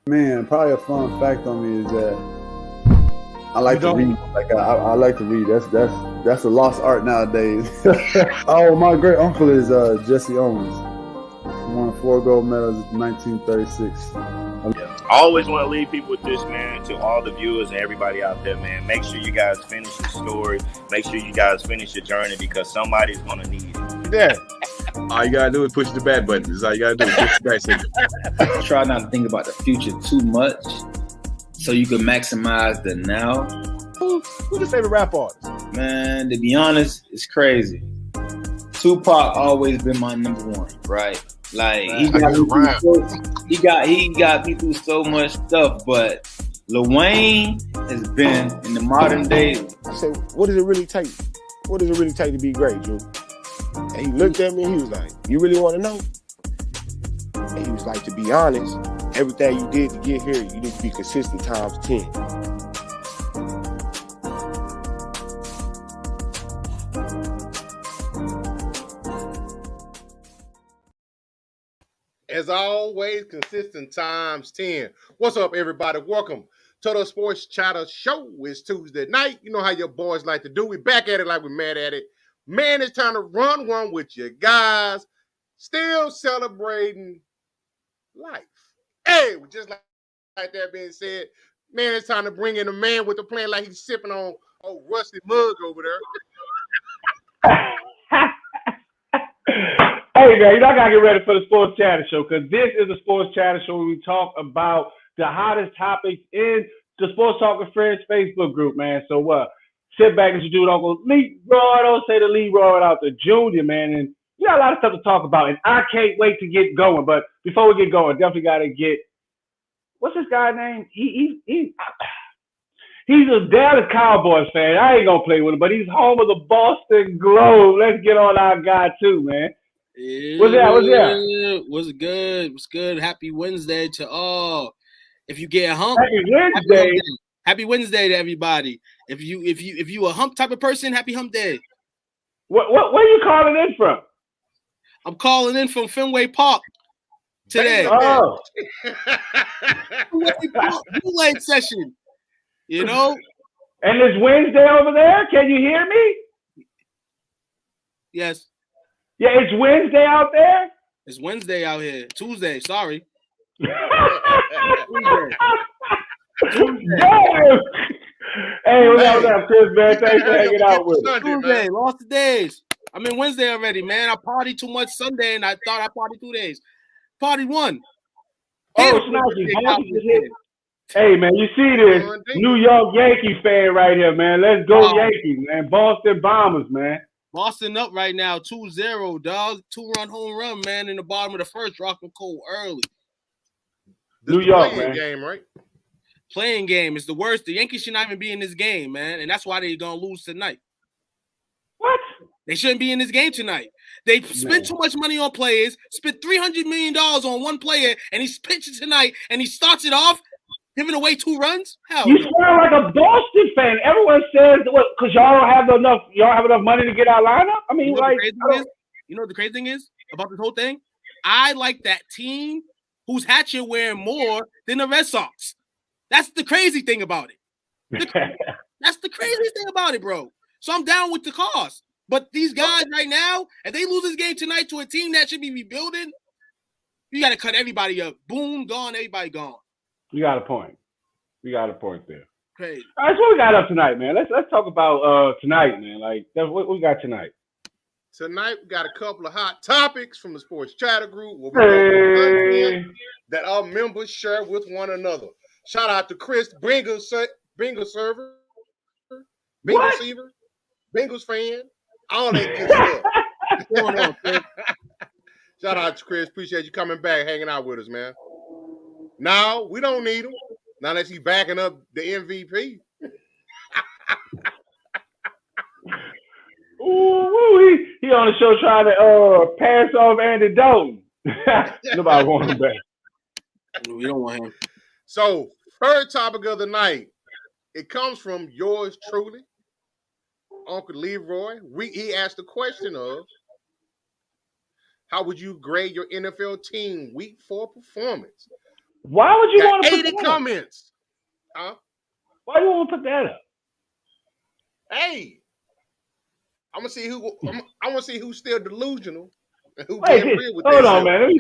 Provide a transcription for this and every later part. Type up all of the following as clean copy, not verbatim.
Man, probably a fun fact on me is that I like to read. I like to read. That's a lost art nowadays. Oh, my great uncle is Jesse Owens. He won 4 gold medals in 1936. I always want to leave people with this, man, to all the viewers and everybody out there, man. Make sure you guys finish your story. Make sure you guys finish your journey because somebody's going to need it. Yeah. All you got to do is push the bad button. That's all you got to do is push the back signal. Try not to think about the future too much so you can maximize the now. Who's your favorite rap artist? Man, to be honest, it's crazy. Tupac always been my number one, right? Like he got me through so much stuff, but Lil Wayne has been in the modern day. I said, what does it really take? What does it really take to be great, Drew? And he looked at me and he was like, you really want to know? And he was like, to be honest, everything you did to get here, you need to be consistent times 10. As always, consistent times 10. What's up, everybody? Welcome to the Sports Chatter Show. It's Tuesday night. You know how your boys like to do. We back at it like we're mad at it. Man, it's time to run one with you guys. Still celebrating life. Hey, just like that being said, man, it's time to bring in a man with the plan like he's sipping on old rusty mug over there. Hey, man, you know I got to get ready for the Sports Chatter Show because this is the Sports Chatter Show where we talk about the hottest topics in the Sports Talking Friends Facebook group, man. So sit back and do it, Uncle Leroy. Don't say the Leroy out the Junior, man. And you got a lot of stuff to talk about, and I can't wait to get going. But before we get going, definitely got to get, what's this guy's name? He's a Dallas Cowboys fan. I ain't going to play with him, but he's home of the Boston Globe. Let's get on our guy, too, man. What's that? What's good? What's good? Happy Wednesday to all. If you get a hump, happy Wednesday to everybody. If you a hump type of person, happy hump day. Where are you calling in from? I'm calling in from Fenway Park today. Oh, Blue session. You know. And it's Wednesday over there. Can you hear me? Yes. Yeah, it's Wednesday out there? It's Wednesday out here. Tuesday, sorry. Damn. Hey, what's up, Chris, man? Thanks for hanging out with us. Tuesday, lost the days. I'm in Wednesday already, man. I partied too much Sunday, and I thought I partied 2 days. Partied one. Oh, Snarky. Hey, man, you see this New York Yankees fan right here, man. Let's go Yankees, man. Boston Bombers, man. Boston up right now, 2-0, dog. 2-run home run, man, in the bottom of the first, dropping cold early. New York, man. Game, right? Playing game is the worst. The Yankees should not even be in this game, man, and that's why they're going to lose tonight. What? They shouldn't be in this game tonight. They spent too much money on players, spent $300 million on one player, and he's pitching tonight, and he starts it off giving away 2 runs? Hell you sound like a Boston fan. Everyone says, because y'all don't have enough money to get our lineup? I mean, you know what the crazy thing is about this whole thing? I like that team whose hat you're wearing more than the Red Sox. That's the crazy thing about it. That's the craziest thing about it, bro. So I'm down with the cause. But these guys right now, if they lose this game tonight to a team that should be rebuilding, you got to cut everybody up. Boom, gone, everybody gone. You got a point. There. Crazy. All right, so what we got up tonight, man? Let's talk about tonight, man. Like, what we got tonight? Tonight, we got a couple of hot topics from the Sports Chatter Group that our members share with one another. Shout out to Chris, Bengals server, Bengals receiver, Bengals fan, all that good stuff. What's going on, Chris? Shout out to Chris. Appreciate you coming back, hanging out with us, man. No, we don't need him. Not unless he's backing up the MVP. Ooh, he on the show trying to pass off Andy Dalton. Nobody wants him back. We don't want him. So, third topic of the night. It comes from yours truly, Uncle Leroy. He asked the question of, how would you grade your NFL team week 4 performance? Why would you Got want to put 80 that up? comments. Huh? Why do you want to put that up? Hey, I want to see who's still delusional and who Wait, being real with hold themselves. on, man. Let me,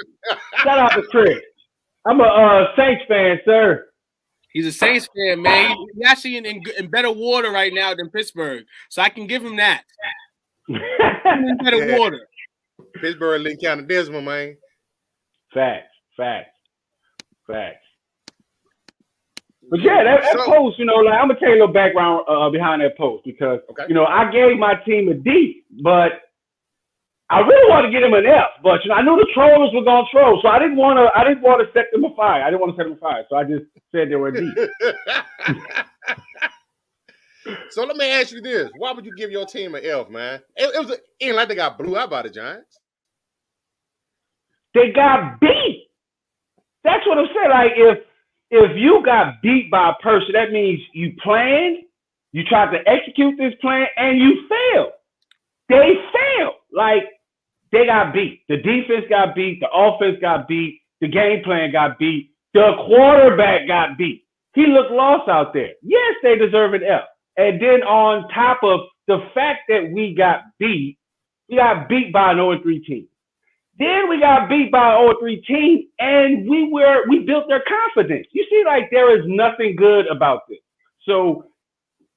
shout out to Chris. I'm a Saints fan, sir. He's a Saints fan, man. He's actually in better water right now than Pittsburgh, so I can give him that. He's in better water. Pittsburgh, Lynn County, Desmond, man. Facts. But yeah, that post, you know, like I'm gonna tell you a little background behind that post because you know I gave my team a D, but I really want to get him an F. But you know, I knew the trollers were gonna troll, so I didn't want to set them afire. So I just said they were a D. So let me ask you this: why would you give your team an F, man? It ain't like they got blew out by the Giants. They got beat. That's what I'm saying. Like if you got beat by a person, that means you planned, you tried to execute this plan, and you failed. They failed. Like they got beat. The defense got beat. The offense got beat. The game plan got beat. The quarterback got beat. He looked lost out there. Yes, they deserve an F. And then on top of the fact that we got beat by an 0-3 team. Then we got beat by an 0-3 team, and we built their confidence. You see, like there is nothing good about this. So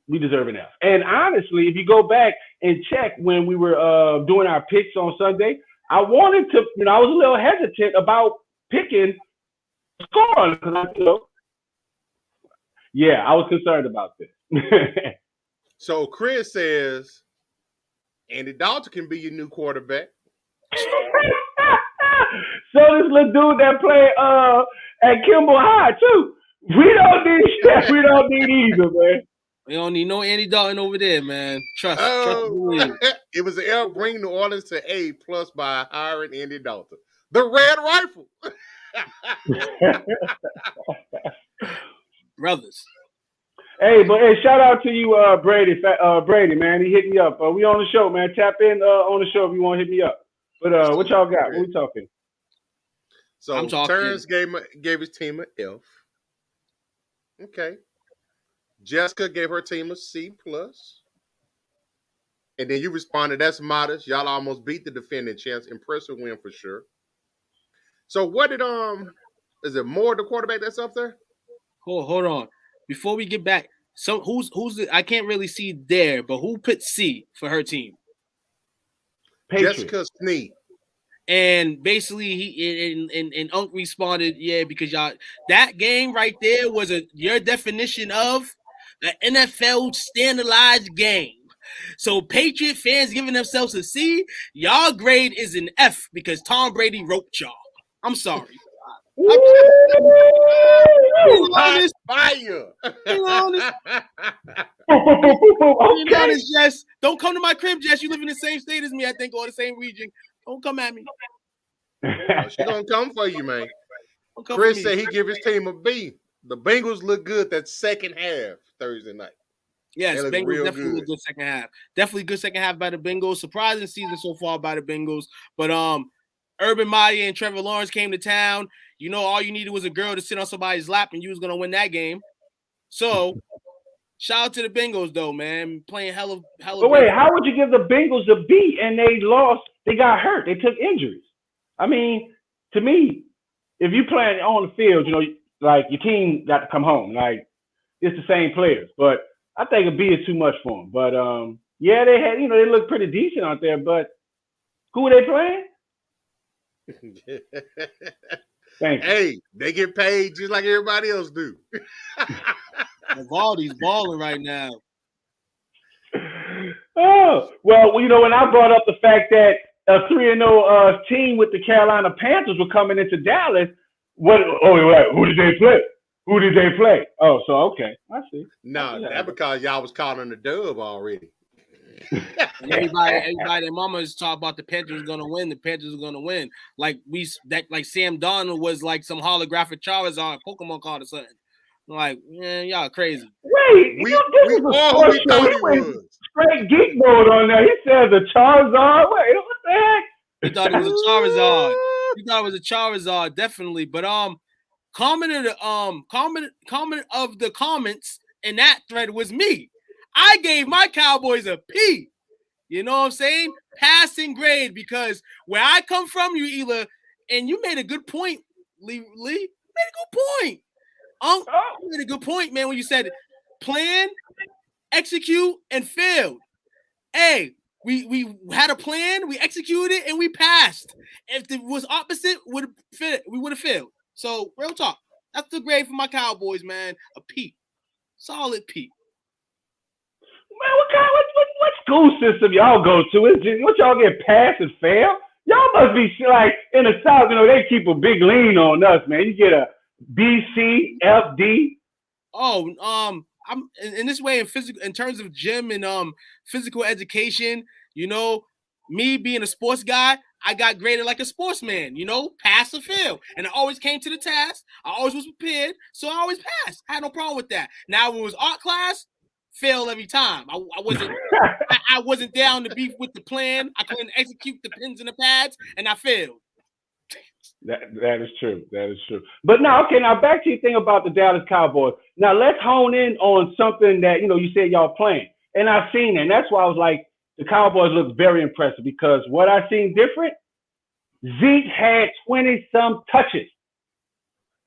we deserve an F. And honestly, if you go back and check when we were doing our picks on Sunday, I wanted to, you know, I was a little hesitant about picking score because I was concerned about this. So Chris says Andy Dalton can be your new quarterback. So this little dude that play at Kimball High too. We don't need shit. We don't need either, man. We don't need no Andy Dalton over there, man. Trust me. It was an L bringing New Orleans to A+ by hiring Andy Dalton. The Red Rifle. Brothers. Hey, but shout out to you, Brady. Brady, man, he hit me up. We on the show, man. Tap in on the show if you want to hit me up. But what y'all got? What we talking? So Terrence gave his team an F. Okay. Jessica gave her team a C+. And then you responded, that's modest. Y'all almost beat the defending champs. Impressive win for sure. So what did is it Moore, the quarterback that's up there? Hold on. Before we get back, so who's I can't really see there, but who put C for her team? Patriots. Jessica Sneed. And basically he and Unc responded, yeah, because y'all that game right there was your definition of an NFL standardized game. So Patriot fans giving themselves a C, y'all grade is an F because Tom Brady roped y'all. I'm sorry. Fire. Honest, Jess. Don't come to my crib, Jess. You live in the same state as me, I think, or the same region. Don't come at me. She gonna come for you, man. Chris said he give his team a B. The Bengals look good that second half Thursday night. Yes, Bengals definitely look good second half. Definitely good second half by the Bengals. Surprising season so far by the Bengals. But Urban Meyer and Trevor Lawrence came to town. You know, all you needed was a girl to sit on somebody's lap, and you was gonna win that game. So, shout out to the Bengals, though, man, playing hella. But wait, how would you give the Bengals a B and they lost? They got hurt. They took injuries. I mean, to me, if you playing on the field, you know, like your team got to come home. Like it's the same players, but I think a B is too much for them. But yeah, they had, you know, they look pretty decent out there. But who are they playing? Thank you. Hey, they get paid just like everybody else do. Valdi's balling right now. Oh, well, you know, when I brought up the fact that a 3-0 team with the Carolina Panthers were coming into Dallas, who did they play? Who did they play? Oh, so okay, I see. No, that's because y'all was calling the dub already. Everybody and mamas talk about the Panthers are gonna win. The Panthers are gonna win. Like Sam Darnold was like some holographic Charizard Pokemon card or something. Like, man, y'all crazy. Wait, we thought he was. Straight geek mode on there. He said the Charizard. Wait, what the heck? He thought it was a Charizard. He thought it was a Charizard, definitely. But comment of the comments in that thread was me. I gave my Cowboys a P. You know what I'm saying? Passing grade, because where I come from, you either, and you made a good point, Lee. You made a good point. You made a good point, man, when you said plan, execute, and failed. Hey, we had a plan, we executed, and we passed. If it was opposite, we would have failed. So, real talk. That's the grade for my Cowboys, man. A P. Solid P. Man, what school system y'all go to? What y'all get passed and fail? Y'all must be like in the South, they keep a big lean on us, man. You get a B, C, F, D. Oh, I'm in this way in terms of gym and physical education, me being a sports guy, I got graded like a sportsman, pass or fail. And I always came to the task. I always was prepared, so I always passed. I had no problem with that. Now, when it was art class, fail every time. I wasn't down to beef with the plan. I couldn't execute the pins and the pads, and I failed. That is true. That is true. But now back to your thing about the Dallas Cowboys. Now let's hone in on something that you said y'all playing, and I've seen it. And that's why I was like, the Cowboys look very impressive, because what I seen different, Zeke had 20-some touches.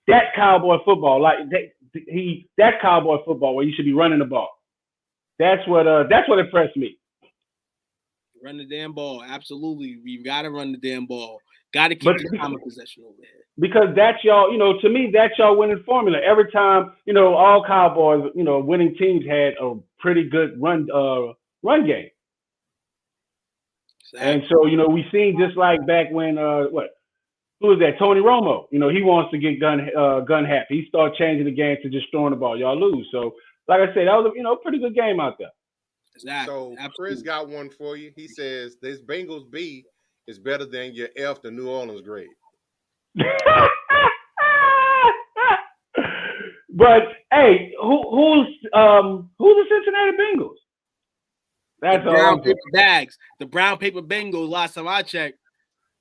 That Cowboy football, that Cowboy football where you should be running the ball. That's what impressed me. Run the damn ball, absolutely. We gotta run the damn ball. Gotta keep the time of possession over here. Because that's y'all, to me, that's y'all winning formula. Every time, all Cowboys, winning teams had a pretty good run game. Exactly. And so, we seen just like back when who was that? Tony Romo. He wants to get gun happy. He started changing the game to just throwing the ball. Y'all lose. So, like I said, that was a pretty good game out there. Exactly. So Chris got one for you. He says this Bengals B is better than your F, the New Orleans grade. But hey, who's the Cincinnati Bengals? That's the brown paper bags. The brown paper Bengals. Last time I checked.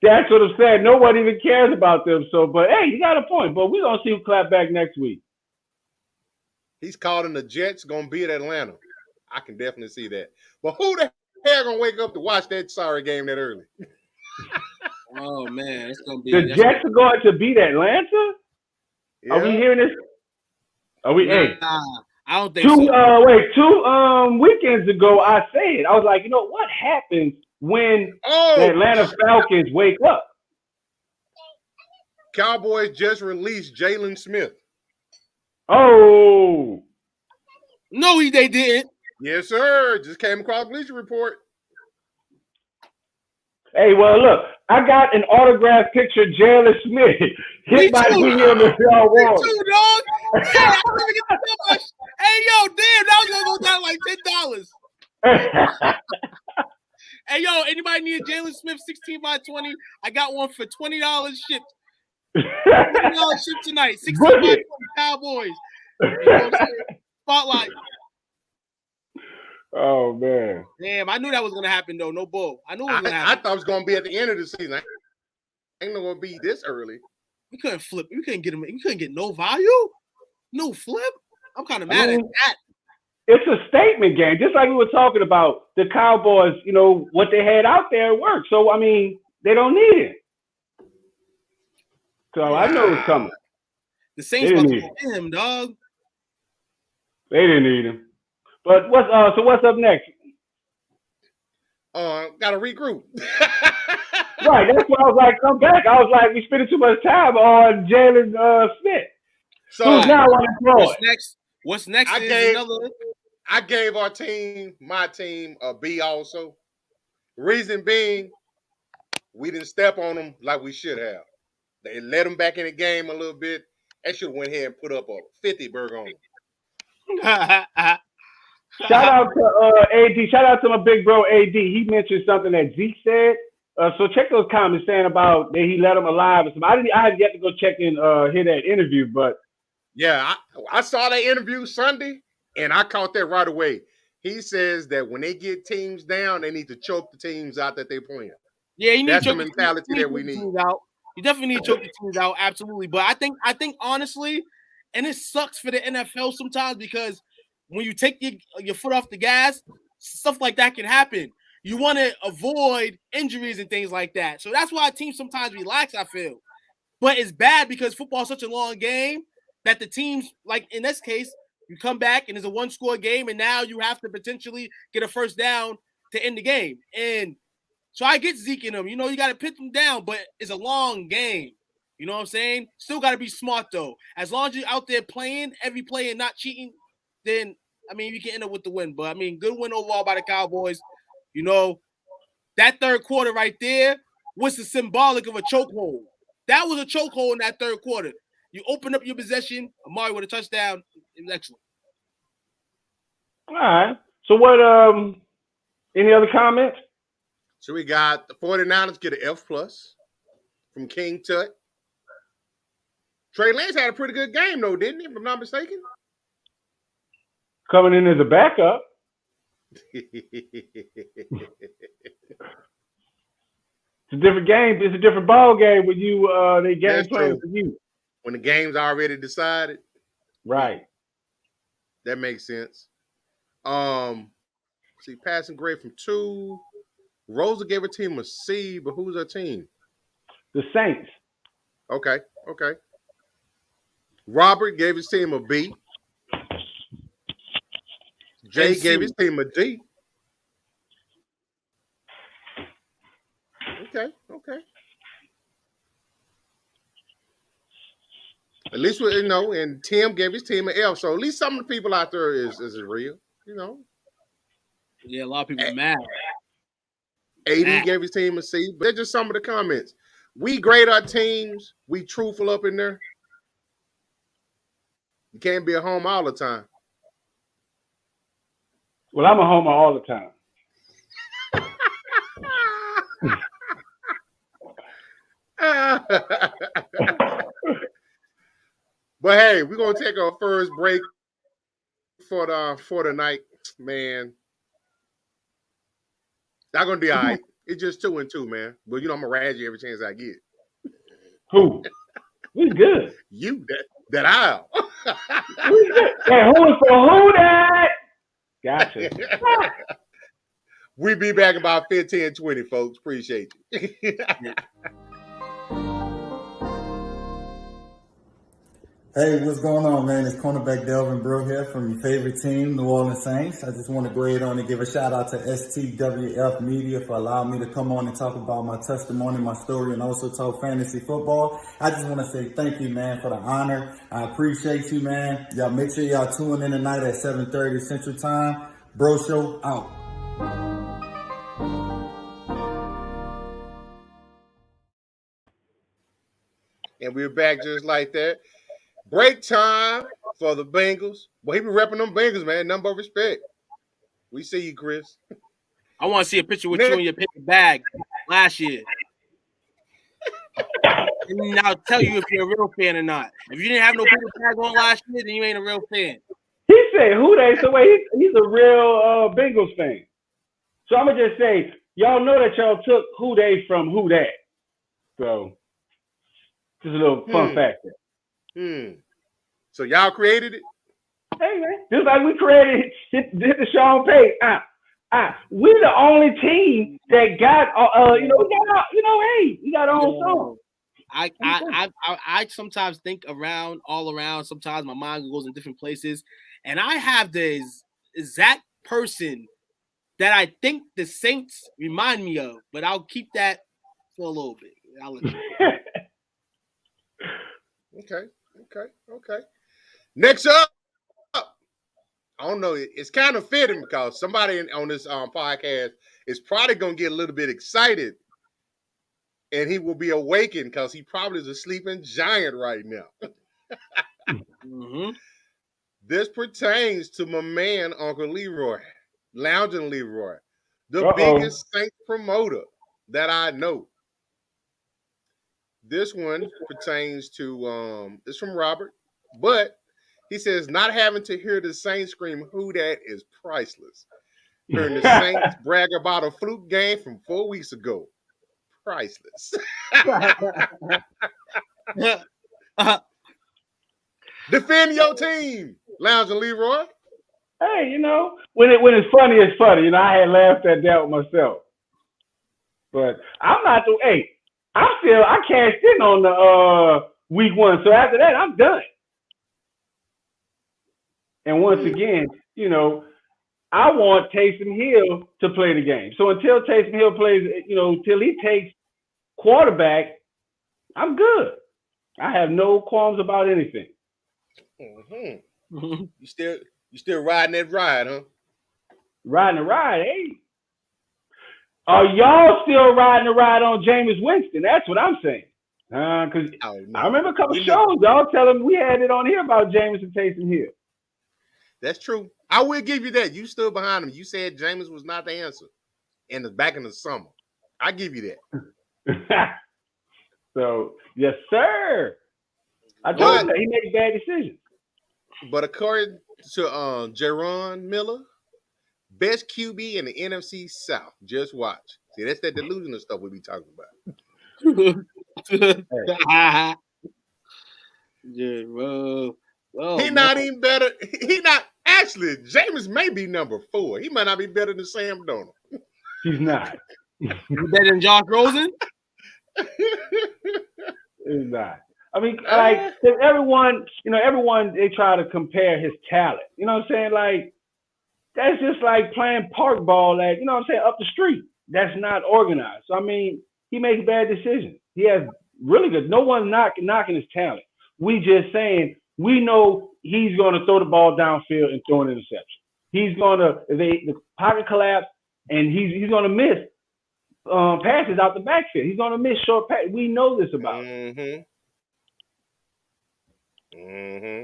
That's what I'm saying. Nobody even cares about them. So, but hey, you got a point. But we're gonna see who clap back next week. He's calling the Jets gonna beat Atlanta. I can definitely see that. But who the hell gonna wake up to watch that sorry game that early? Oh man, it's gonna be the Jets are going to beat Atlanta. Yeah. Are we hearing this? Are we? Hey, I don't think so. Two weekends ago, I said I was like, what happens when the Atlanta Falcons wake up? Cowboys just released Jalen Smith. Oh no, they didn't. Yes, sir. Just came across Bleacher Report. Hey, well, look, I got an autographed picture of Jalen Smith hit by the GM if y'all want. Me too, dog. Yeah, I'm gonna get the much. Hey, yo, damn, that was gonna go down like $10. Hey, yo, anybody need a Jalen Smith 16x20? I got one for $20 shipped. $20 shipped tonight. 16x20 Cowboys. You know what I'm saying? Spotlight. Oh man! Damn, I knew that was gonna happen though. No bull. I knew it was gonna happen. I thought it was gonna be at the end of the season. Ain't no gonna be this early. We couldn't flip. We couldn't get him. We couldn't get no value, no flip. I'm kind of mad at that. It's a statement game, just like we were talking about the Cowboys. What they had out there worked. So I mean, they don't need it. So I know it's coming. The Saints about to get him, dog. They didn't need him. But what's up next? Gotta regroup. Right, that's why I was like, come back. I was like, we spending too much time on Jalen Smith. So who's now unemployed? What's next? I gave my team a B also. Reason being, we didn't step on them like we should have. They let them back in the game a little bit. They should have went ahead and put up a 50 burger on them. Shout out to AD. Shout out to my big bro AD. He mentioned something that Zeke said. So check those comments saying about that he let him alive. I had yet to go check and hear that interview, but yeah, I saw that interview Sunday and I caught that right away. He says that when they get teams down, they need to choke the teams out that they're playing. Yeah, that's the mentality that we need. You definitely need to choke the teams out, absolutely. But I think honestly, and it sucks for the NFL sometimes because when you take your foot off the gas, stuff like that can happen. You want to avoid injuries and things like that. So that's why teams sometimes relax, I feel. But it's bad because football is such a long game that the teams, like in this case, you come back and it's a one-score game, and now you have to potentially get a first down to end the game. And so I get Zeke in them. You know, you got to pit them down, but it's a long game. You know what I'm saying? Still got to be smart, though. As long as you're out there playing every play and not cheating, then, I mean, you can end up with the win. But, I mean, good win overall by the Cowboys. You know, that third quarter right there was the symbolic of a chokehold. That was a chokehold in that third quarter. You open up your possession, Amari with a touchdown. It was excellent. All right. So what, any other comments? So we got the 49ers get an F+ from King Tut. Trey Lance had a pretty good game, though, didn't he, if I'm not mistaken? Coming in as a backup. It's a different game. It's a different ball game when you they game plan for you. When the game's already decided. Right. That makes sense. See, passing grade from 2. Rosa gave her team a C, but who's her team? The Saints. Okay. Robert gave his team a B. Jay gave his team a D. Okay. At least we, you know, and Tim gave his team an F. So at least some of the people out there is real, you know. Yeah, a lot of people are mad. AD gave his team a C, but they're just some of the comments. We grade our teams. We truthful up in there. You can't be a homer all the time. Well, I'm a homer all the time. But hey, we're gonna take our first break for the night, man. Y'all gonna be all right. It's just 2-2, man. But you know I'm gonna rag you every chance I get. Who? Who's good? You that I'll. Who's good? Hey, who is for who that? Gotcha. We be back in about 15, 20, folks. Appreciate you. Hey, what's going on, man? It's cornerback Delvin Breaux here from your favorite team, New Orleans Saints. I just want to go ahead on and give a shout out to STWF Media for allowing me to come on and talk about my testimony, my story, and also talk fantasy football. I just want to say thank you, man, for the honor. I appreciate you, man. Y'all make sure y'all tune in tonight at 7:30 Central Time. Bro Show out. And we're back just like that. Break time for the Bengals. Well, he been repping them Bengals, man. Nothing but respect. We see you, Chris. I want to see a picture with you in your paper bag last year. And I'll tell you if you're a real fan or not. If you didn't have no paper bag on last year, then you ain't a real fan. He said who they? So wait, he's a real Bengals fan. So I'm gonna just say, y'all know that y'all took who they from who that. So just a little fun fact there. So y'all created it? Hey man, just like we created hit the Sean Payton. We the only team that got we got our own song. I sometimes think all around. Sometimes my mind goes in different places, and I have this exact person that I think the Saints remind me of, but I'll keep that for a little bit. I'll let you know. Okay. Next up, I don't know. It's kind of fitting because somebody on this podcast is probably going to get a little bit excited, and he will be awakened because he probably is a sleeping giant right now. This pertains to my man, Uncle Leroy, Lounging Leroy, the biggest Saints promoter that I know. This one pertains to it's from Robert, but he says not having to hear the Saints scream "Who that" is priceless. Hearing the Saints brag about a fluke game from 4 weeks ago, priceless. Defend your team, Lounge and Leroy. Hey, you know, when it's funny, it's funny. You know, I had laughed at that with myself. But I'm not the I cashed in on the week 1. So after that, I'm done. And once again, you know, I want Taysom Hill to play the game. So until Taysom Hill plays, you know, till he takes quarterback, I'm good. I have no qualms about anything. Mm-hmm. You still riding that ride, huh? Riding the ride, hey. Are y'all still riding the ride on Jameis Winston? That's what I'm saying. Because I remember a couple shows, y'all telling me we had it on here about Jameis and Taysom Hill. That's true. I will give you that. You stood behind him. You said Jameis was not the answer back in the summer. I give you that. So, yes, sir. I told you that he made bad decisions. But according to Jaron Miller, best QB in the NFC South. Just watch. See, that's that delusional stuff we be talking about. Yeah, well, He not even better. He not actually. Jameis may be number 4. He might not be better than Sam Darnold. He's not. You better than Josh Rosen? He's not. I mean, like, everyone, they try to compare his talent. You know what I'm saying? Like, that's just like playing park ball at, you know what I'm saying, up the street. That's not organized. So, I mean, he makes bad decisions. He has really good. No one's knocking his talent. We just saying we know he's going to throw the ball downfield and throw an interception. He's going to, the pocket collapse, and he's going to miss passes out the backfield. He's going to miss short passes. We know this about him. Mm-hmm.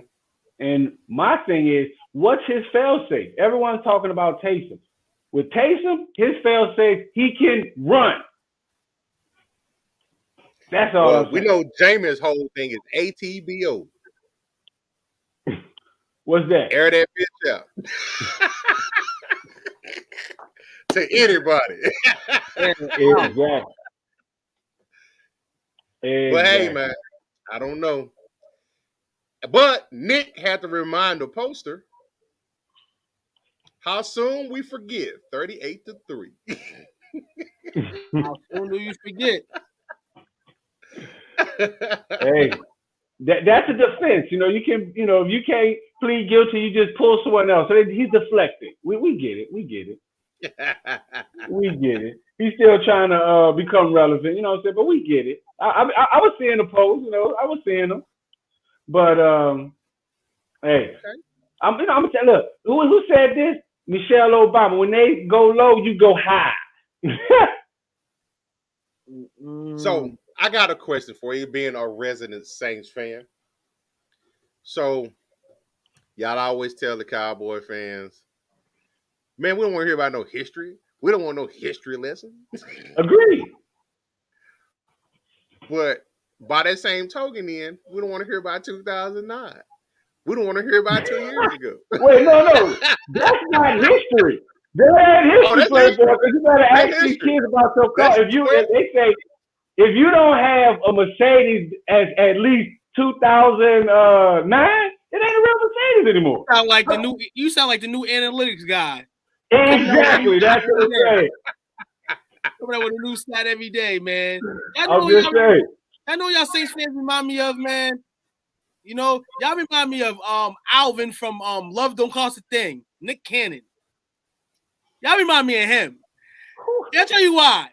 And my thing is, what's his fail-safe? Everyone's talking about Taysom. With Taysom, his fail-safe, he can run. That's all. Well, we know Jameis' whole thing is ATBO. What's that? Air that bitch out. To anybody. Exactly. But hey, man, I don't know. But Nick had to remind the poster how soon we forget 38-3. How soon do you forget? Hey, that's a defense. You know, you can, you know, if you can't plead guilty, you just pull someone else. So he's deflecting. We get it. We get it. We get it. He's still trying to become relevant. You know what I'm saying? But we get it. I was seeing the post. You know, I was seeing them. But hey, I'm gonna tell. Look, who said this? Michelle Obama. When they go low, you go high. So I got a question for you, being a resident Saints fan. So y'all always tell the Cowboy fans, man, we don't want to hear about no history. We don't want no history lesson. Agreed. But by that same token, then we don't want to hear about 2009. We don't want to hear about 2 years ago. Wait, no, that's not history. That ain't history, Playboy. Because you better ask these kids about your car. If they say if you don't have a Mercedes at least 2009, it ain't a real Mercedes anymore. You sound like the new analytics guy. Exactly, that's what I'm saying. Coming up with a new stat every day, man. I'm just saying. I know y'all Saints fans remind me of, man. You know, y'all remind me of Alvin from Love Don't Cost a Thing, Nick Cannon. Y'all remind me of him. I'll tell you why.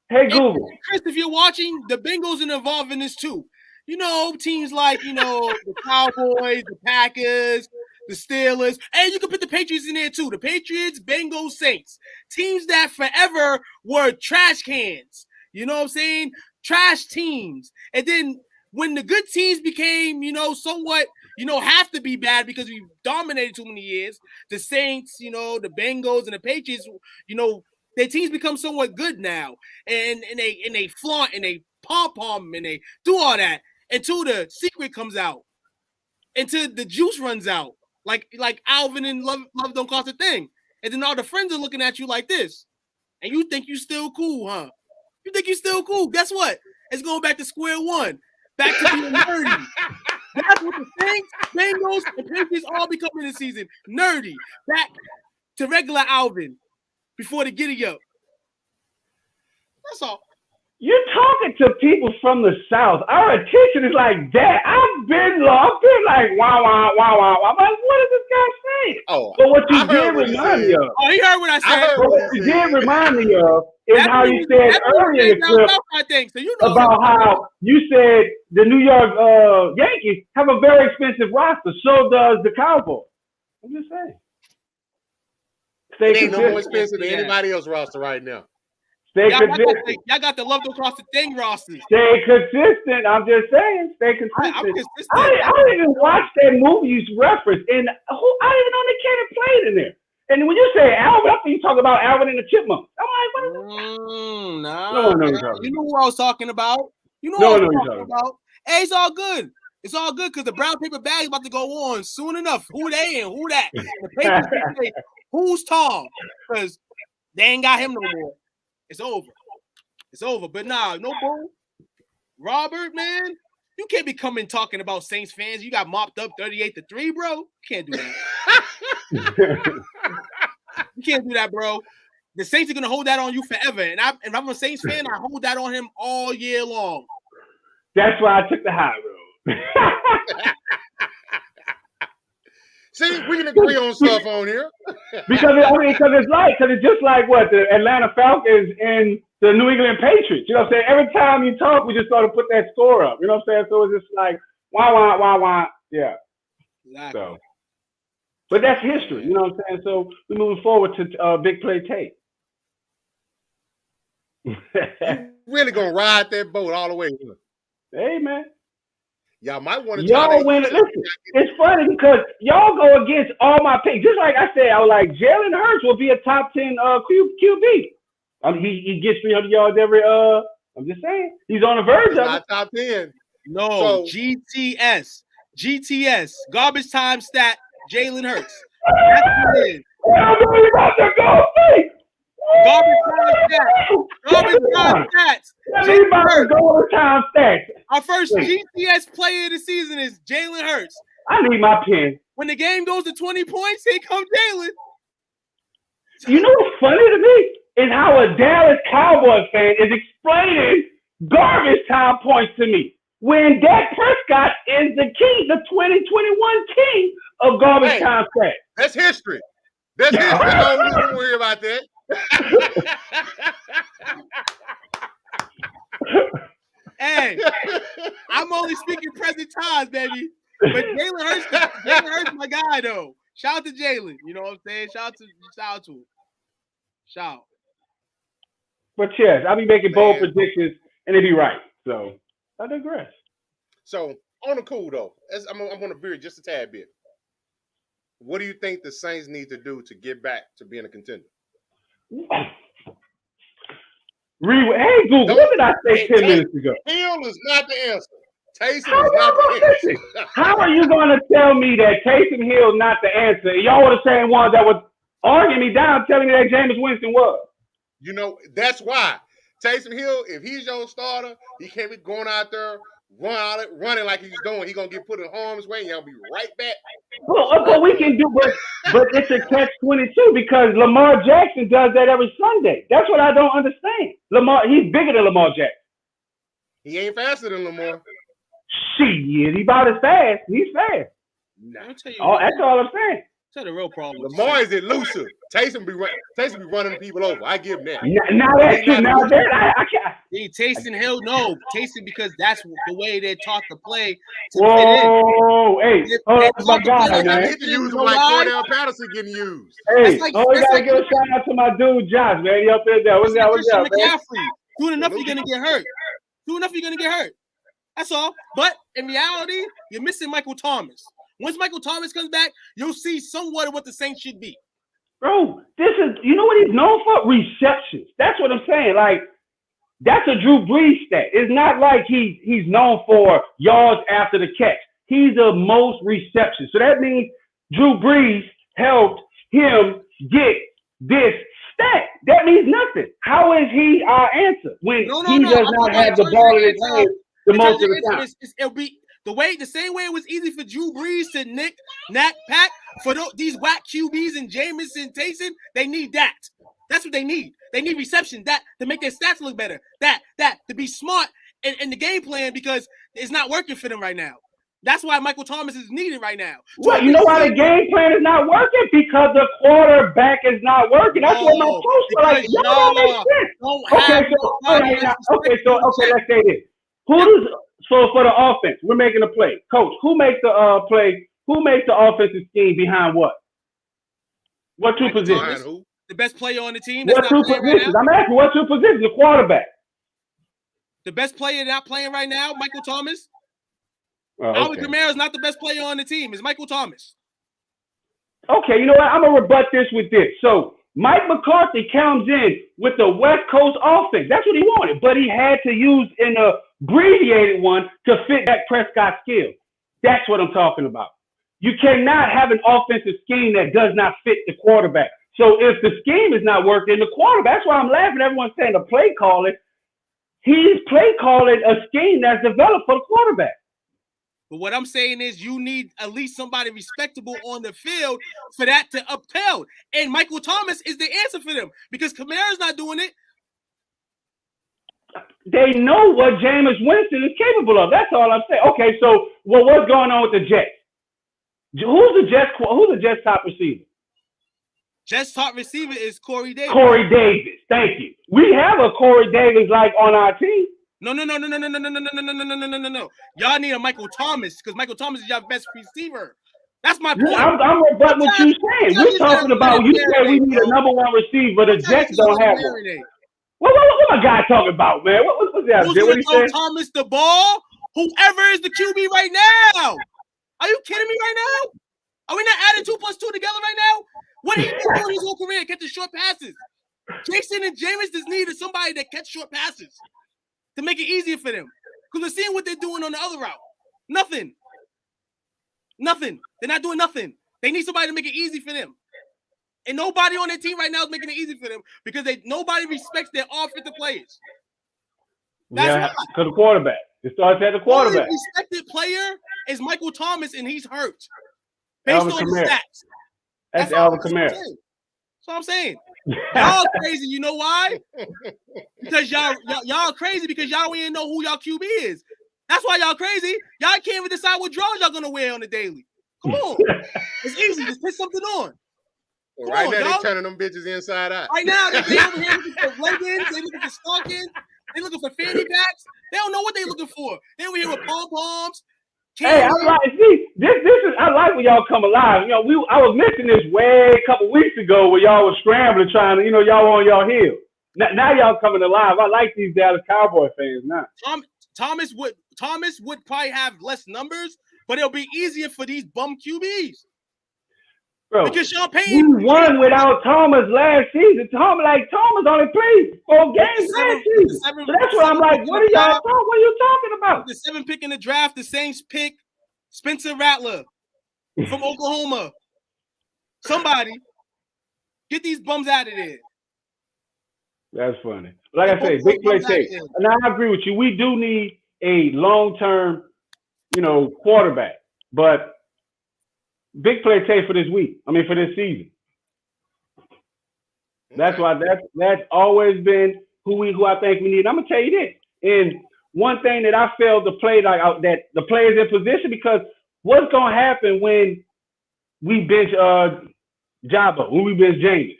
Hey, Google. Chris, if you're watching, the Bengals are involved in this too. You know, teams like, you know, the Cowboys, the Packers, the Steelers. And you can put the Patriots in there too. The Patriots, Bengals, Saints. Teams that forever were trash cans. You know what I'm saying? Trash teams. And then when the good teams became, you know, somewhat, you know, have to be bad because we dominated too many years, the Saints, you know, the Bengals and the Patriots, you know, their teams become somewhat good now. And they flaunt and they pom-pom and they do all that until the secret comes out. Until the juice runs out. Like Alvin and Love Don't Cost a Thing. And then all the friends are looking at you like this. And you think you still cool, huh? You think you're still cool? Guess what? It's going back to square one. Back to being nerdy. That's what the Saints, Bengals, and Patriots all becoming this season. Nerdy. Back to regular Alvin before the giddy up. That's all. You're talking to people from the South. Our attention is like that. I've been like, wow. I'm like, what is this guy saying? Oh, but what you did remind me of. Oh, he heard what I said. But what you did remind me of is how you said earlier in the clip I think. So you know about how you said the New York Yankees have a very expensive roster. So does the Cowboys. I'm just saying. It ain't no more expensive than anybody else's roster right now. Y'all got the love across the thing rosters. Stay consistent. I'm just saying, stay consistent. I'm consistent. I didn't even watch that movie you referenced, and I didn't even know Nick Cannon played in there. And when you say Alvin, I think you talk about Alvin and the Chipmunks. I'm like, what is that? No, you know who I was talking about. You know what I was talking about. Hey, it's all good. It's all good because the brown paper bag is about to go on soon enough. Who they and who that? The papers say, who's Tom? Because they ain't got him no more. It's over. It's over. But nah, no bull. Robert, man, you can't be coming talking about Saints fans. You got mopped up 38-3, bro. You can't do that. You can't do that, bro. The Saints are gonna hold that on you forever. And if I'm a Saints fan, I hold that on him all year long. That's why I took the high road. See, we can agree on stuff on here. because it's just like what the Atlanta Falcons and the New England Patriots. You know what I'm saying? Every time you talk, we just sort of put that score up. You know what I'm saying? So it's just like wah. Yeah. Exactly. So, but that's history. You know what I'm saying? So we're moving forward to Big Play Tape. Really gonna ride that boat all the way. Hey, man. Y'all might want to listen, it's funny because y'all go against all my picks. Just like I said, I was like, Jalen Hurts will be a top 10 QB. He gets 300 yards every I'm just saying. He's on the verge of it. Top 10. No, so, GTS. Garbage time stat, Jalen Hurts. That's what it is. I'm about to go see. Garbage time stats. Our first GTS player of the season is Jalen Hurts. I need my pen. When the game goes to 20 points, here comes Jalen. You know what's funny to me is how a Dallas Cowboys fan is explaining garbage time points to me when Dak Prescott is the king, the 2021 king of garbage time stats. That's history. That's history. Don't worry about that. Hey, I'm only speaking present times, baby. But Jalen Hurts my guy though. Shout out to Jalen. You know what I'm saying? Shout out to him. Shout. But yes, I'll be making bold predictions and they be right. So I digress. So on the cool though, I'm gonna veer just a tad bit. What do you think the Saints need to do to get back to being a contender? Hey, Google, what did I say 10 minutes ago? Hill is not the answer. Taysom is not the answer. How are you going to tell me that Taysom Hill is not the answer? Y'all were the same ones that was arguing me down, telling me that Jameis Winston was. You know, that's why. Taysom Hill, if he's your starter, he can't be going out there running like he's doing. He's going to get put in harm's way and he'll be right back. But we can do, but it's a catch-22 because Lamar Jackson does that every Sunday. That's what I don't understand. He's bigger than Lamar Jackson. He ain't faster than Lamar. Shit, he about as fast. He's fast. Nah, I'll tell you that's all I'm saying. That's the real problem. Lamar is elusive. Taysom be running people over. I give him that. I can't. Taysom Hill, no. Taysom because that's the way they're taught to play. Whoa, hey. Oh, my God, man. I need to use him like Cordell Patterson getting used. Hey, we got to give a shout out to my dude, Josh, man. He up there. What's up, man? Doing enough, you're going to get hurt. That's all. But in reality, you're missing Michael Thomas. Once Michael Thomas comes back, you'll see somewhat of what the Saints should be. Bro, you know what he's known for? Receptions. That's what I'm saying. Like, that's a Drew Brees stat. It's not like he's known for yards after the catch. He's the most receptions. So that means Drew Brees helped him get this stat. That means nothing. How how is he our answer when he does not have the ball in his hand the most of the time? It'll be the same way it was easy for Drew Brees to nick Nat Pack for these whack QBs and Jameson, Taysom. They need that. That's what they need. They need reception, that to make their stats look better. That to be smart in the game plan because it's not working for them right now. That's why Michael Thomas is needed right now. Well, you know why the game plan is not working? Because the quarterback is not working. That's what my coach was like. Y'all don't make sense. Okay, let's say this. So for the offense, we're making a play. Coach, who makes the play? Who makes the offensive scheme behind what? What two positions? The best player on the team. What two positions? I'm asking what two positions? The quarterback. The best player not playing right now, Michael Thomas. Alvin Kamara is not the best player on the team. It's Michael Thomas. Okay, you know what? I'm going to rebut this with this. So Mike McCarthy comes in with the West Coast offense. That's what he wanted. But he had to use an abbreviated one to fit Dak Prescott's skill. That's what I'm talking about. You cannot have an offensive scheme that does not fit the quarterback. So if the scheme is not working, the quarterback, that's why I'm laughing. Everyone's saying the play calling. He's play calling a scheme that's developed for the quarterback. But what I'm saying is you need at least somebody respectable on the field for that to upheld. And Michael Thomas is the answer for them because Kamara's not doing it. They know what Jameis Winston is capable of. That's all I'm saying. Okay, so what's going on with the Jets? Who's the Jets top receiver? Jets top receiver is Corey Davis. Corey Davis, thank you. We have a Corey Davis like on our team. No. Y'all need a Michael Thomas because Michael Thomas is your best receiver. That's my point. I'm rebutting what you're saying. We're talking about you said we need a number one receiver. The Jets don't have one. What my guy talking about, man? What's that? Who's going to throw Thomas the ball? Whoever is the QB right now. Are you kidding me right now? Are we not adding 2 + 2 together right now? What did he do in his whole career? Catching short passes. Jason and Jameis just needed somebody that catch short passes to make it easier for them. Because we're seeing what they're doing on the other route. Nothing. They're not doing nothing. They need somebody to make it easy for them. And nobody on their team right now is making it easy for them because nobody respects their offensive players. That's why. Because the quarterback. It starts at the quarterback. The respected player is Michael Thomas, and he's hurt. Based on the stats. That's Alvin Kamara. That's what I'm saying. Y'all crazy. You know why? Because y'all crazy because y'all don't even know who y'all QB is. That's why y'all crazy. Y'all can't even decide what drawers y'all gonna wear on the daily. Come on. It's easy. Just put something on. Right now, they're turning them bitches inside out. Right now, they're over here looking for leggings. They're looking for stockings. They're looking for fanny packs. They don't know what they're looking for. They're over here with pom-poms. Hey, I like when y'all come alive. You know, I was missing this way a couple weeks ago where y'all was scrambling trying to, y'all on y'all heel. Now y'all coming alive. I like these Dallas Cowboy fans now. Thomas would probably have less numbers, but it'll be easier for these bum QBs. Bro, because Sean Payton, we won without Thomas last season. Thomas only played 4 games last season. So that's what I'm like. What are y'all talking? What are you talking about? The 7th pick in the draft, the Saints pick Spencer Rattler from Oklahoma. Somebody get these bums out of there. That's funny. Like I say, big play tape. And I agree with you. We do need a long-term, quarterback. But big play tape for this for this season. That's why that's always been who I think we need. I'm gonna tell you this. And one thing that I failed to play that the players in position, because what's gonna happen when we bench Jabba, when we bench Jameis?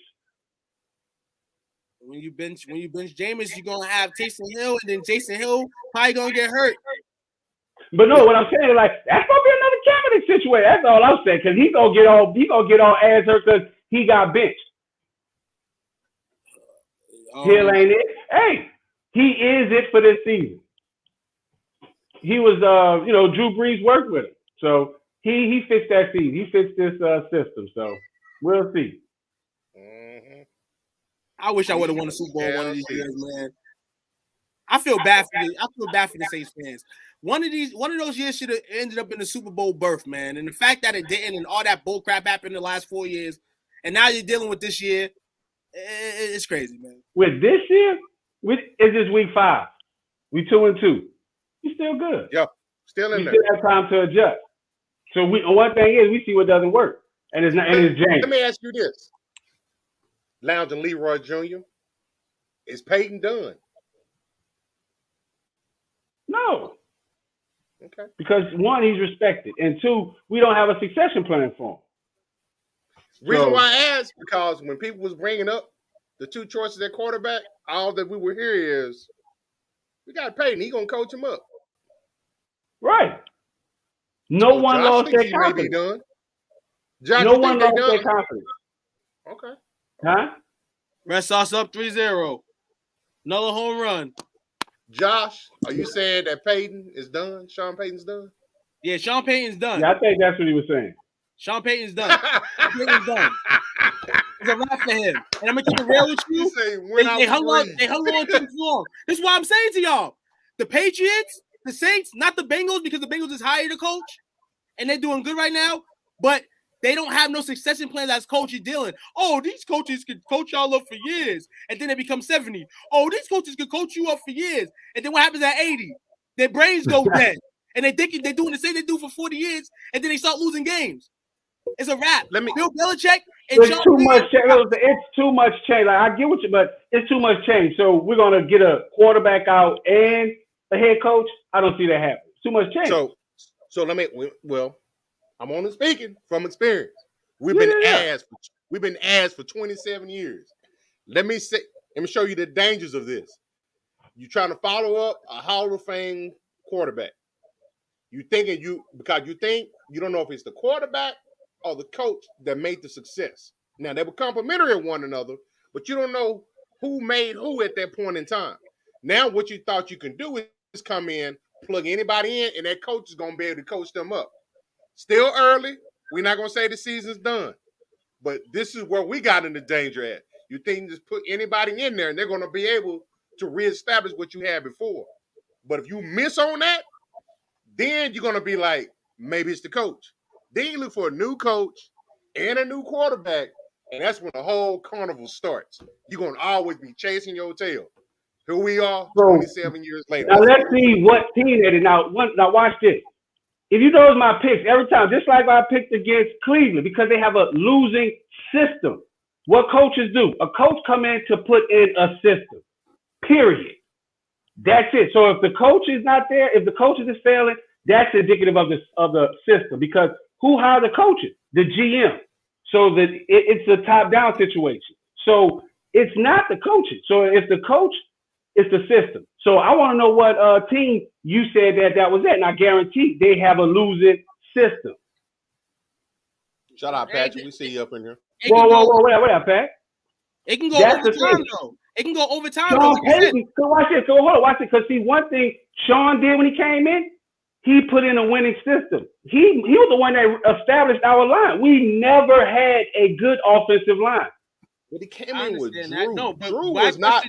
When you bench Jameis, you're gonna have Taysom Hill, and then Jason Hill probably gonna get hurt. But no, what I'm saying is that's gonna be another Kaepernick situation. That's all I'm saying, because he gonna get all ass hurt because he got benched. Hill ain't it. Hey, he is it for this season. He was Drew Brees worked with him. So he fixed that season. He fixed this system. So we'll see. Mm-hmm. I wish I would have won a Super Bowl one of these years, man. I feel bad for the Saints fans. One of those years should have ended up in the Super Bowl berth, man. And the fact that it didn't, and all that bull crap happened in the last 4 years, and now you're dealing with this year, It's crazy, man. With this year, it's just week 5. We 2-2. We still good. Yeah, still in we there. Still have time to adjust. So one thing is we see what doesn't work, and it's James. Let me ask you this: Lounge and Leroy Jr. Is Peyton done? No. Okay. Because 1, he's respected, and 2, we don't have a succession plan for him. Reason why I asked, because when people was bringing up the 2 choices at quarterback, all that we were here is we got Peyton. He gonna coach him up. Right. No one Josh lost thinks their he may be confidence. done. Josh, No you one think lost they their done? confidence. Okay. Huh? Red Sox up 3-0. Another home run. Josh, are you saying that Peyton is done? Sean Payton's done? Yeah, Sean Payton's done. Yeah, I think that's what he was saying. Sean Payton's done. Sean Payton's done. It's a wrap for him. And I'm gonna keep it real with you. They hung on too long. This is what I'm saying to y'all. The Patriots, the Saints, not the Bengals, because the Bengals just hired a coach and they're doing good right now, but they don't have no succession plans as Coach Dillon. Oh, these coaches could coach y'all up for years, and then they become 70. Oh, these coaches could coach you up for years, and then what happens at 80? Their brains go dead, and they think they're doing the same they do for 40 years, and then they start losing games. It's a wrap. Bill Belichick and It's too much change. It's too much change. Like, I get what you, but it's too much change. So we're gonna get a quarterback out and a head coach. I don't see that happen. Too much change. So let me. Well, I'm only speaking from experience. We've been asked for 27 years. Let me show you the dangers of this. You're trying to follow up a Hall of Fame quarterback. Because you think you don't know if it's the quarterback or the coach that made the success. Now they were complementary of one another, but you don't know who made who at that point in time. Now what you thought you can do is come in, plug anybody in, and that coach is gonna be able to coach them up. Still early. We're not going to say the season's done. But this is where we got into danger at. You think you just put anybody in there and they're going to be able to reestablish what you had before. But if you miss on that, then you're going to be like, maybe it's the coach. Then you look for a new coach and a new quarterback, and that's when the whole carnival starts. You're going to always be chasing your tail. Here we are, 27 years later. Now let's see what team that is. Now watch this. If you notice my picks every time, just like I picked against Cleveland, because they have a losing system. What coaches do? A coach come in to put in a system. Period. That's it. So if the coach is not there, if the coaches is failing, that's indicative of the system. Because who hired the coaches? The GM. So that it's a top-down situation. So it's not the coaches. So it's the coach, it's the system. So I want to know what team you said that was at, and I guarantee they have a losing system. Shut up, Patrick. We see you up in here. Whoa, wait, Pat. It can go overtime, though. It can go overtime. Sean Payton, so watch this. So hold on, watch it. Because see, one thing Sean did when he came in, he put in a winning system. He was the one that established our line. We never had a good offensive line. But he came in with Drew. That. No, but Drew was not.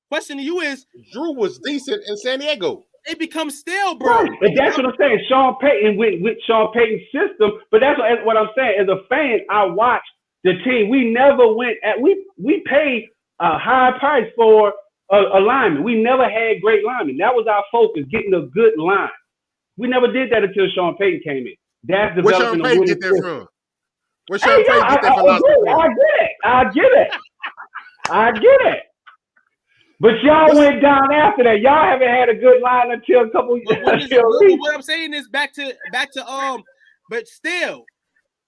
Question to you is, Drew was decent in San Diego. It becomes stale, bro. Right. And that's what I'm saying. Sean Payton with Sean Payton's system. But that's what I'm saying. As a fan, I watched the team. We never went at we paid a high price for a lineman. We never had great linemen. That was our focus, getting a good line. We never did that until Sean Payton came in. That's Where Sean Payton get that from? Where Sean Payton get that philosophy from? I get it. But y'all went down after that. Y'all haven't had a good line until a couple years. What I'm saying is back to but still,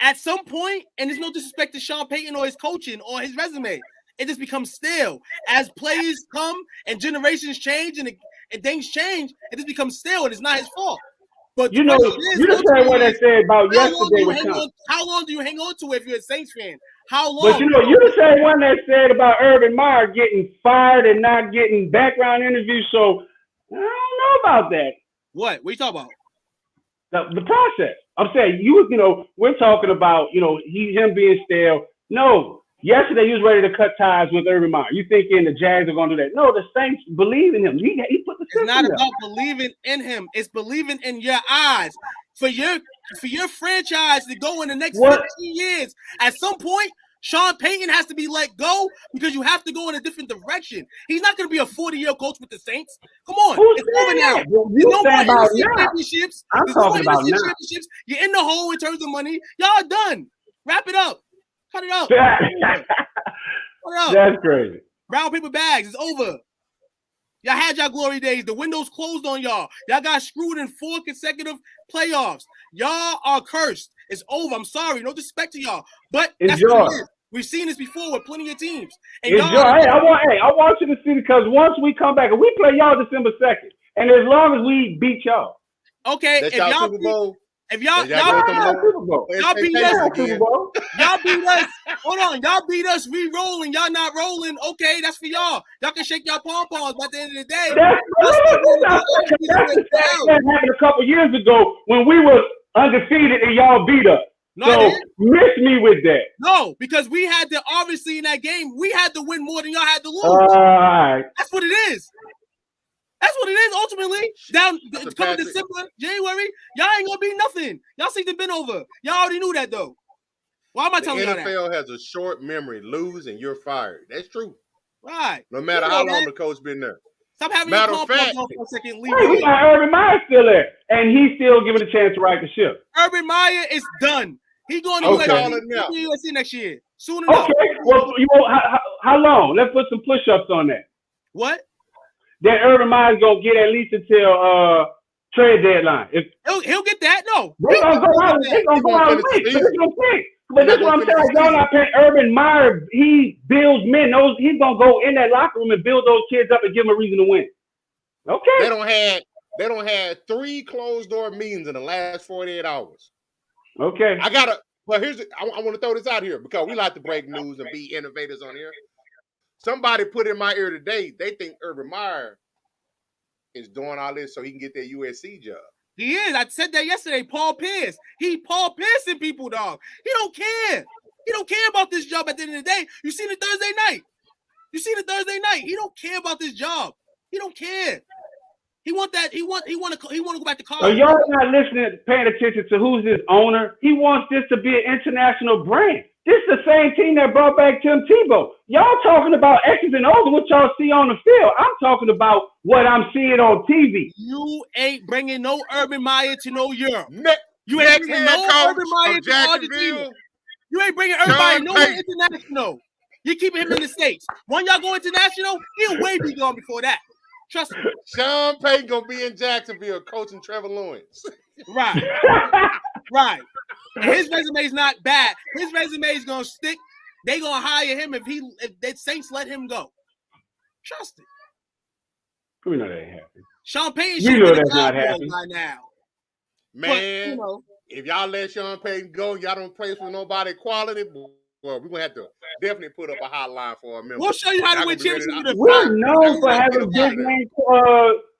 at some point, and there's no disrespect to Sean Payton or his coaching or his resume, it just becomes stale. As players come and generations change and things change, it just becomes stale, and it's not his fault. But you just said what I said about yesterday with Tom. How long do you hang on to it if you're a Saints fan? How long? But you the same one that said about Urban Meyer getting fired and not getting background interviews. So I don't know about that. What are you talking about? The process. I'm saying we're talking about him being stale. No, yesterday he was ready to cut ties with Urban Meyer. You thinking the Jags are going to do that? No, the Saints believe in him. He put the system. It's not about believing in him. It's believing in your eyes. For your franchise to go in the next 15 years, at some point, Sean Payton has to be let go because you have to go in a different direction. He's not going to be a 40-year coach with the Saints. Come on. Who's It's over now. that? You There's no saying more about NFC now. championships. I'm There's no talking more about NFC now. championships. You're in the hole in terms of money. Y'all are done. Wrap it up. Cut it up. Cut it up. That's crazy. Brown paper bags. It's over. Y'all had y'all glory days. The window's closed on y'all. Y'all got screwed in 4 consecutive playoffs. Y'all are cursed. It's over. I'm sorry. No disrespect to y'all. But that's Enjoy. what it is. We've seen this before with plenty of teams. And Enjoy. y'all, Hey, I want you to see, because once we come back and we play y'all December 2nd, and as long as we beat y'all, okay, That's if y'all y'all Super Bowl. if y'all Y'all go to the Super Bowl. y'all beat Texas us, again. Super Bowl. y'all beat us. Hold on, y'all beat us. We rolling, y'all not rolling. Okay, that's for y'all. Y'all can shake y'all pom poms. But at the end of the day, That's y'all still going to the go same thing that happened a couple years ago when we were undefeated and y'all beat us. No, I So didn't. miss me with that. No, because we had to, obviously in that game, we had to win more than y'all had to lose. All right. That's what it is. That's what it is ultimately. Down That's a coming Patrick. December, January, y'all ain't gonna be nothing. Y'all see the been over. Y'all already knew that though. Why am I The telling y'all that? NFL has a short memory. Lose and you're fired. That's true. Right. No matter You know how long that. the coach been there. Stop having Matter your of pom fact- poms on for a second. Leave Hey, we it. got Urban Meyer still there, and he's still given a chance to right the ship. Urban Meyer is done. He going to Okay. USC. Call it now. He'll be USC next year. Soon enough. Okay. Well, how long? Let's put some push-ups on that. What? That Urban Meyer's gonna get at least until trade deadline. If He'll get that. No. they're gonna go out, He'll they're get gonna go out finish the late. But season. it's gonna take. But They're this is what not I'm gonna saying. finish the Y'all not paying Urban Meyer. He builds men. He's gonna go in that locker room and build those kids up and give them a reason to win. Okay. They don't have 3 closed door meetings in the last 48 hours. Okay. Well, I want to throw this out here because we like to break news and be innovators on here. Somebody put in my ear today, they think Urban Meyer is doing all this so he can get that USC job. He is. I said that yesterday. Paul Pierce. He Paul Piercing people, dog. He don't care. He don't care about this job at the end of the day. You seen it Thursday night. He don't care about this job. He don't care. He want that. He want to go back to So college. y'all not listening, paying attention to who's his owner. He wants this to be an international brand. This is the same team that brought back Tim Tebow. Y'all talking about X's and O's, what y'all see on the field. I'm talking about what I'm seeing on TV. You ain't bringing no Urban Meyer to no Europe. You Next ain't bringing head no coach Urban Meyer of to Argentina. Jacksonville, You ain't bringing Urban Sean Meyer nowhere Payton. international. You keeping him in the States. When y'all go international, he'll way be gone before that. Trust me. Sean Payton gonna be in Jacksonville coaching Trevor Lawrence. Right. Right. And his resume is not bad. His resume is gonna stick. They gonna hire him if the Saints let him go. Trust it. We know that ain't happening. Sean Payton We should know be the that's not Cowboys happening. by now. Man, But, you know, if y'all let Sean Payton go, y'all don't play for nobody quality. Well, we're gonna have to definitely put up a hotline for a member. we'll show you how to Y'all win gonna be ready championships with a We're fire. known for Get having up big out of there. name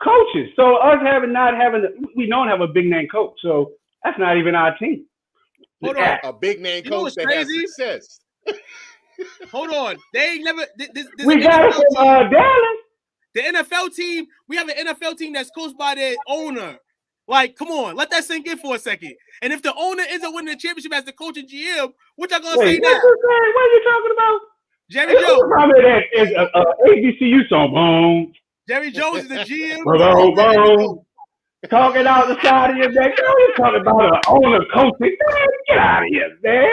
coaches. So us we don't have a big name coach. So that's not even our team. Hold on. A big name You know coach what's that has crazy? success. Hold on. They ain't never. This We got it NFL from team. Dallas. The NFL team, we have an NFL team that's coached by their owner. Like, come on, let that sink in for a second. And if the owner ends up winning the championship as the coach and GM, what y'all gonna say Wait, now? what are you talking about? Jerry Jones. Probably that is a HBCU song. Boom, Jerry Jones is the GM. boom, boom. Talking out the side of your neck. You talking about an owner coaching? Man, get out of here, man.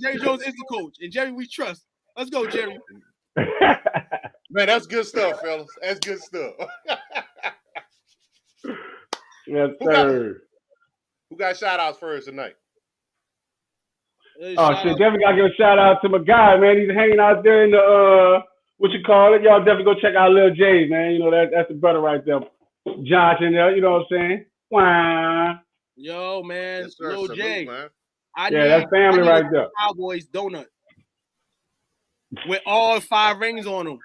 Jerry Jones is the coach, and Jerry we trust. Let's go, Jerry. Man, that's good stuff, fellas. That's good stuff. Yes, sir. Who got shout outs first tonight? Oh shit, definitely gotta give a shout out to my guy, man. He's hanging out there in the what you call it. Y'all definitely go check out Lil J, man. You know that's the brother right there. Josh in there, you know what I'm saying? Wah. Yo, man, Yes, sir. Lil Salute, J. man. That's family I need right a there. Cowboys donut with all 5 rings on them.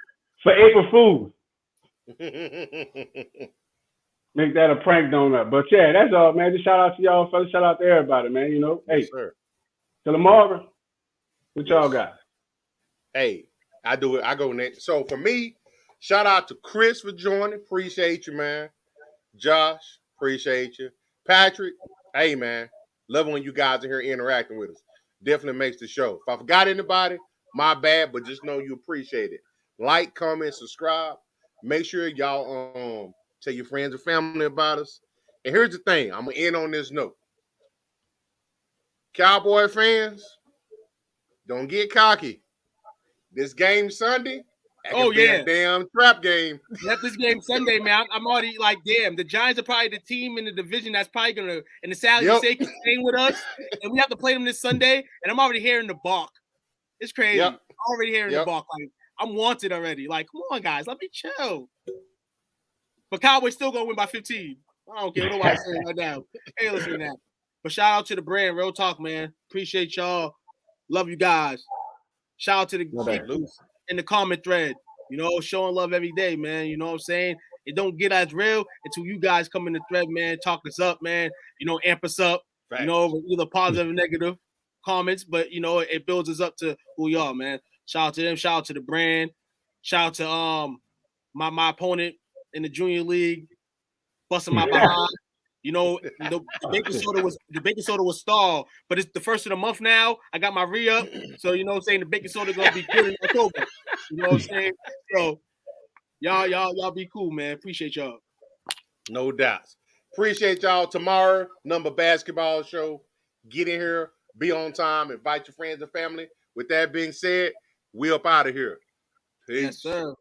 For April Fools. Make that a prank donut. But yeah, that's all, man. Just shout out to y'all, fellas. Shout out to everybody, man. You know, Yes, hey, sir. to the Marvin, what y'all got? Hey, I do it. I go next. So for me, shout out to Chris for joining. Appreciate you, man. Josh, appreciate you. Patrick, hey, man. Love when you guys are here interacting with us. definitely makes the show. If I forgot anybody, my bad, but just know you appreciate it. Like, comment, subscribe. Make sure y'all tell your friends and family about us. And here's the thing, I'm gonna end on this note. Cowboy fans, don't get cocky. This game Sunday, Oh, yeah. damn trap game. Yep, this game Sunday, man. I'm already like, damn, the Giants are probably the team in the division that's probably gonna, and the Sally Yep. Sake staying with us, and we have to play them this Sunday, and I'm already hearing the balk. It's crazy. Yep. I'm already hearing Yep. the balk. Like, I'm wanted already. Like, come on, guys, let me chill. But Cowboys still gonna win by 15. I don't care. Nobody's saying right now. Hey, listen to that. But shout out to the brand, real talk, man. Appreciate y'all. Love you guys. Shout out to the people in the comment thread. You know, showing love every day, man. You know what I'm saying? It don't get as real until you guys come in the thread, man. Talk us up, man. You know, amp us up. Right. You know, either positive or negative comments, but you know, it builds us up to who we are, man. Shout out to them. Shout out to the brand. Shout out to my opponent in the junior league, busting my behind. You know, the baking soda was stalled, but it's the first of the month now. I got my re-up, so you know what I'm saying, the baking soda gonna be good in October. You know what I'm saying? So y'all be cool, man. Appreciate y'all. No doubts. Appreciate y'all. Tomorrow, number basketball show. Get in here, be on time, invite your friends and family. With that being said, we up out of here. Peace. Yes, sir.